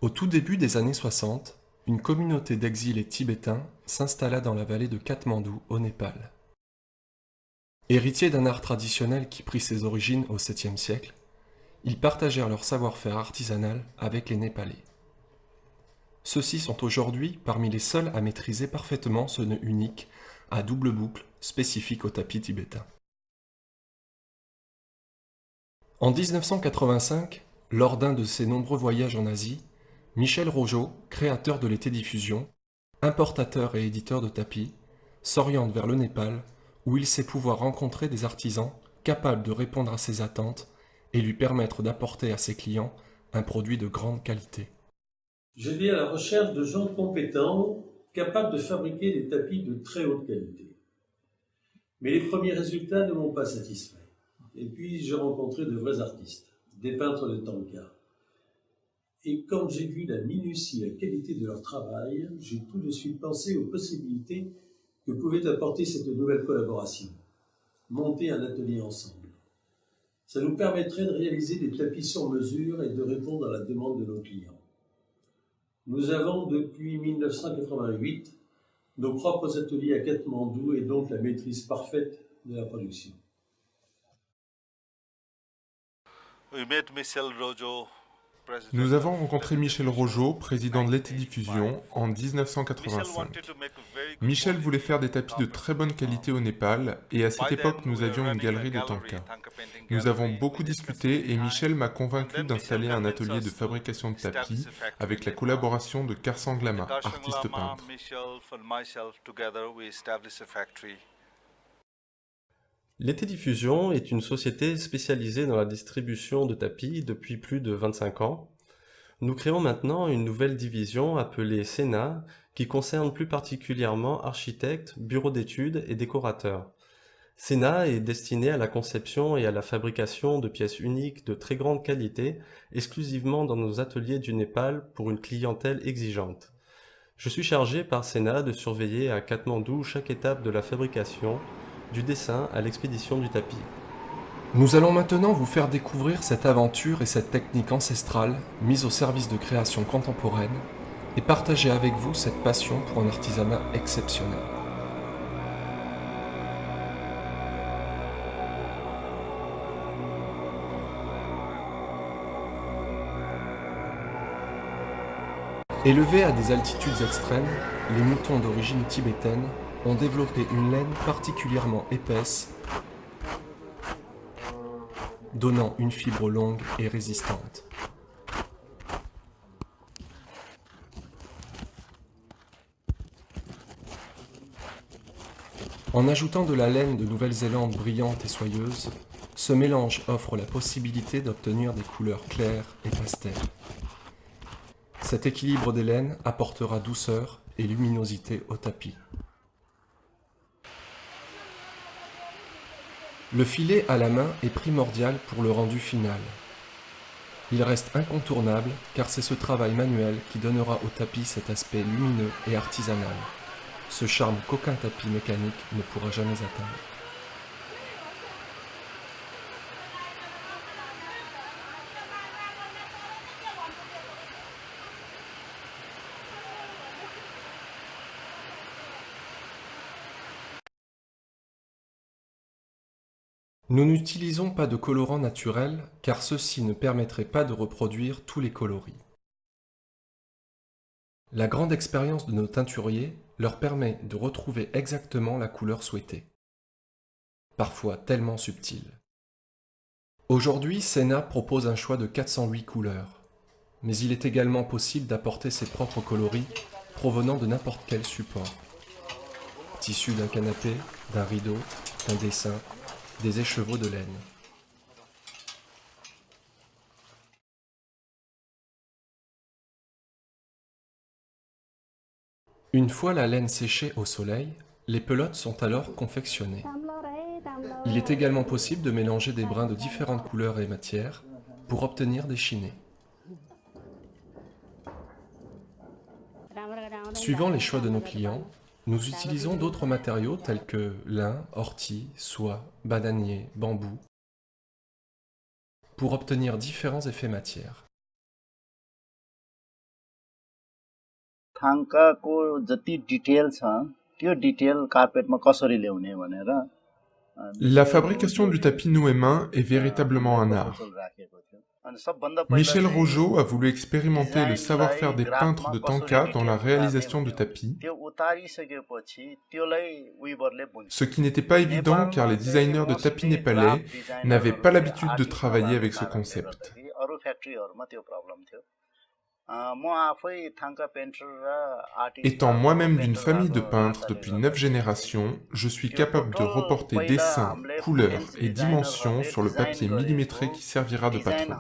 Au tout début des années 60, une communauté d'exilés tibétains s'installa dans la vallée de Katmandou au Népal. Héritiers d'un art traditionnel qui prit ses origines au 7e siècle, ils partagèrent leur savoir-faire artisanal avec les Népalais. Ceux-ci sont aujourd'hui parmi les seuls à maîtriser parfaitement ce nœud unique à double boucle spécifique au tapis tibétain. En 1985, lors d'un de ses nombreux voyages en Asie, Michel Rogeau, créateur de l'été diffusion, importateur et éditeur de tapis, s'oriente vers le Népal où il sait pouvoir rencontrer des artisans capables de répondre à ses attentes et lui permettre d'apporter à ses clients un produit de grande qualité. Je vais à la recherche de gens compétents, capables de fabriquer des tapis de très haute qualité. Mais les premiers résultats ne m'ont pas satisfait. Et puis j'ai rencontré de vrais artistes, des peintres de tanka. Et quand j'ai vu la minutie et la qualité de leur travail, j'ai tout de suite pensé aux possibilités que pouvait apporter cette nouvelle collaboration. Monter un atelier ensemble. Ça nous permettrait de réaliser des tapis sur mesure et de répondre à la demande de nos clients. Nous avons depuis 1988 nos propres ateliers à Katmandou et donc la maîtrise parfaite de la production. Nous avons rencontré Michel Rogeau, président de l'été diffusion, en 1985. Michel voulait faire des tapis de très bonne qualité au Népal, et à cette époque nous avions une galerie de tanka. Nous avons beaucoup discuté et Michel m'a convaincu d'installer un atelier de fabrication de tapis avec la collaboration de Karsang Lama, artiste peintre. L'été diffusion est une société spécialisée dans la distribution de tapis depuis plus de 25 ans. Nous créons maintenant une nouvelle division appelée Sénat qui concerne plus particulièrement architectes, bureaux d'études et décorateurs. Sénat est destiné à la conception et à la fabrication de pièces uniques de très grande qualité, exclusivement dans nos ateliers du Népal pour une clientèle exigeante. Je suis chargé par Sénat de surveiller à Katmandou chaque étape de la fabrication, du dessin à l'expédition du tapis. Nous allons maintenant vous faire découvrir cette aventure et cette technique ancestrale mise au service de création contemporaine et partager avec vous cette passion pour un artisanat exceptionnel. Élevés à des altitudes extrêmes, les moutons d'origine tibétaine ont développé une laine particulièrement épaisse, donnant une fibre longue et résistante. En ajoutant de la laine de Nouvelle-Zélande brillante et soyeuse, ce mélange offre la possibilité d'obtenir des couleurs claires et pastel. Cet équilibre des laines apportera douceur et luminosité au tapis. Le filet à la main est primordial pour le rendu final. Il reste incontournable car c'est ce travail manuel qui donnera au tapis cet aspect lumineux et artisanal, ce charme qu'aucun tapis mécanique ne pourra jamais atteindre. Nous n'utilisons pas de colorants naturels car ceux-ci ne permettraient pas de reproduire tous les coloris. La grande expérience de nos teinturiers leur permet de retrouver exactement la couleur souhaitée, parfois tellement subtile. Aujourd'hui, Sénat propose un choix de 408 couleurs, mais il est également possible d'apporter ses propres coloris provenant de n'importe quel support. Tissu d'un canapé, d'un rideau, d'un dessin, des écheveaux de laine. Une fois la laine séchée au soleil, les pelotes sont alors confectionnées. Il est également possible de mélanger des brins de différentes couleurs et matières pour obtenir des chinés. Suivant les choix de nos clients, nous utilisons d'autres matériaux tels que lin, ortie, soie, bananier, bambou pour obtenir différents effets matières. थाङ्काको जति डिटेल छ त्यो डिटेल कार्पेटमा कसरी ल्याउने भनेर La fabrication du tapis noué main est véritablement un art. Michel Rojo a voulu expérimenter le savoir-faire des peintres de Tanka dans la réalisation de tapis, ce qui n'était pas évident car les designers de tapis népalais n'avaient pas l'habitude de travailler avec ce concept. Étant moi-même d'une famille de peintres depuis 9 générations, je suis capable de reporter dessins, couleurs et dimensions sur le papier millimétré qui servira de patron.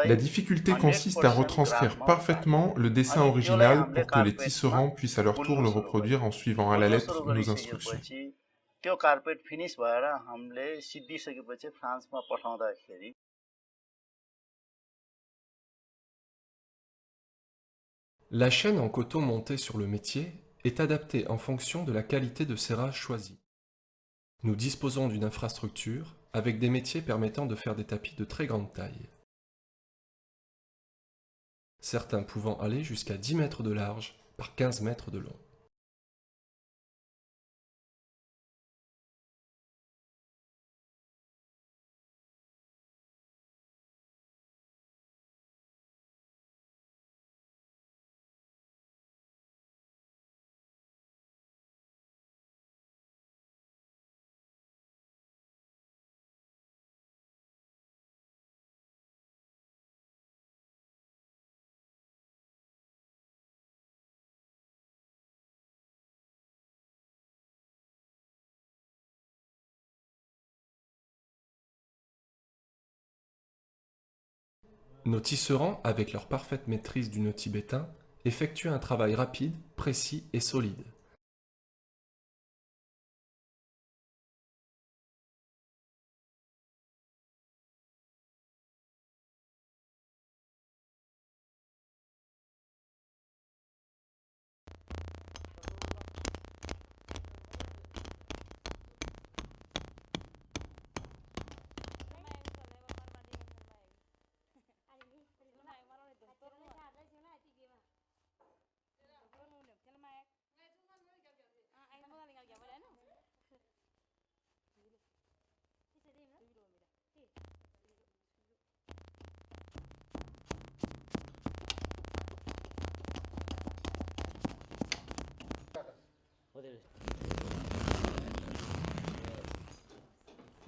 La difficulté consiste à retranscrire parfaitement le dessin original pour que les tisserands puissent à leur tour le reproduire en suivant à la lettre nos instructions. La chaîne en coton montée sur le métier est adaptée en fonction de la qualité de serrage choisie. Nous disposons d'une infrastructure avec des métiers permettant de faire des tapis de très grande taille. Certains pouvant aller jusqu'à 10 mètres de large par 15 mètres de long. Nos tisserands, avec leur parfaite maîtrise du nœud tibétain, effectuent un travail rapide, précis et solide.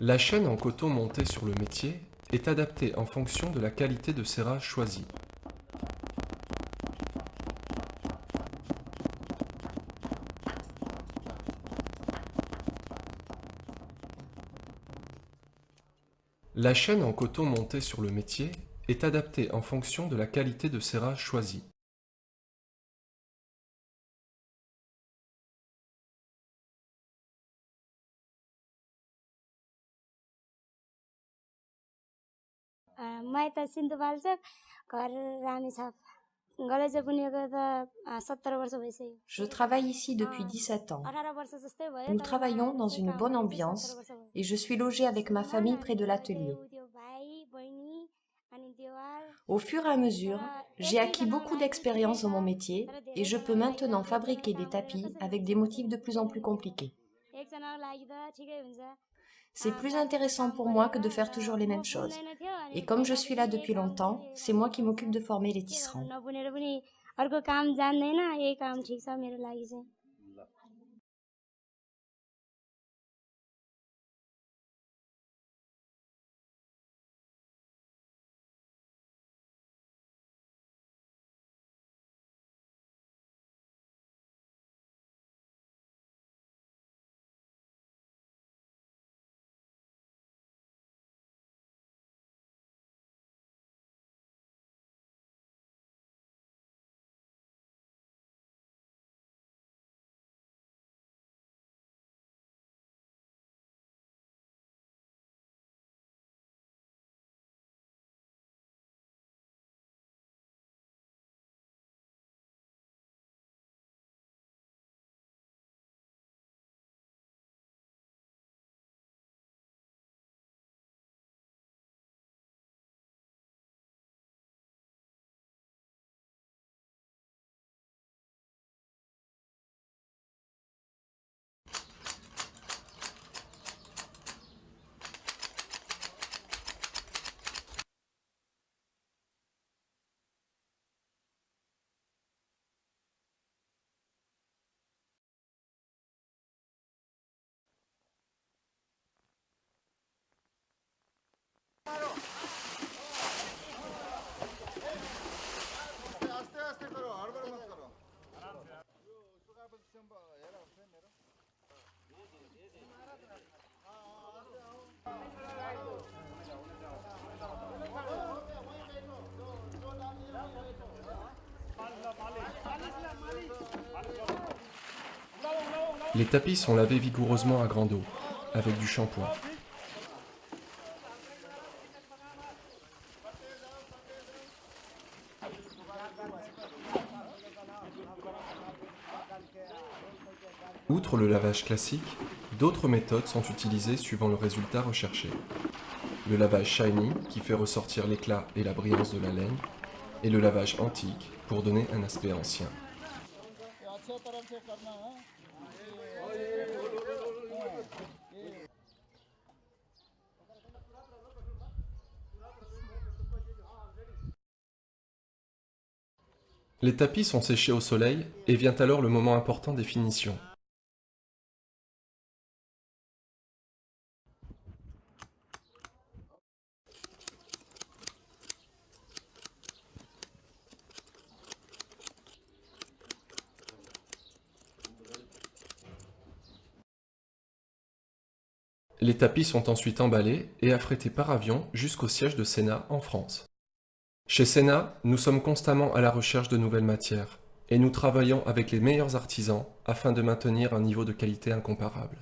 La chaîne en coton montée sur le métier est adaptée en fonction de la qualité de serrage choisie. La chaîne en coton montée sur le métier est adaptée en fonction de la qualité de serrage choisie. Je travaille ici depuis 17 ans. Nous travaillons dans une bonne ambiance et je suis logée avec ma famille près de l'atelier. Au fur et à mesure, j'ai acquis beaucoup d'expérience dans mon métier et je peux maintenant fabriquer des tapis avec des motifs de plus en plus compliqués. C'est plus intéressant pour moi que de faire toujours les mêmes choses. Et comme je suis là depuis longtemps, c'est moi qui m'occupe de former les tisserands. Les tapis sont lavés vigoureusement à grande eau, avec du shampoing. Outre le lavage classique, d'autres méthodes sont utilisées suivant le résultat recherché. Le lavage shiny, qui fait ressortir l'éclat et la brillance de la laine, et le lavage antique, pour donner un aspect ancien. Les tapis sont séchés au soleil et vient alors le moment important des finitions. Les tapis sont ensuite emballés et affrétés par avion jusqu'au siège de Sénat en France. Chez Sénat, nous sommes constamment à la recherche de nouvelles matières et nous travaillons avec les meilleurs artisans afin de maintenir un niveau de qualité incomparable.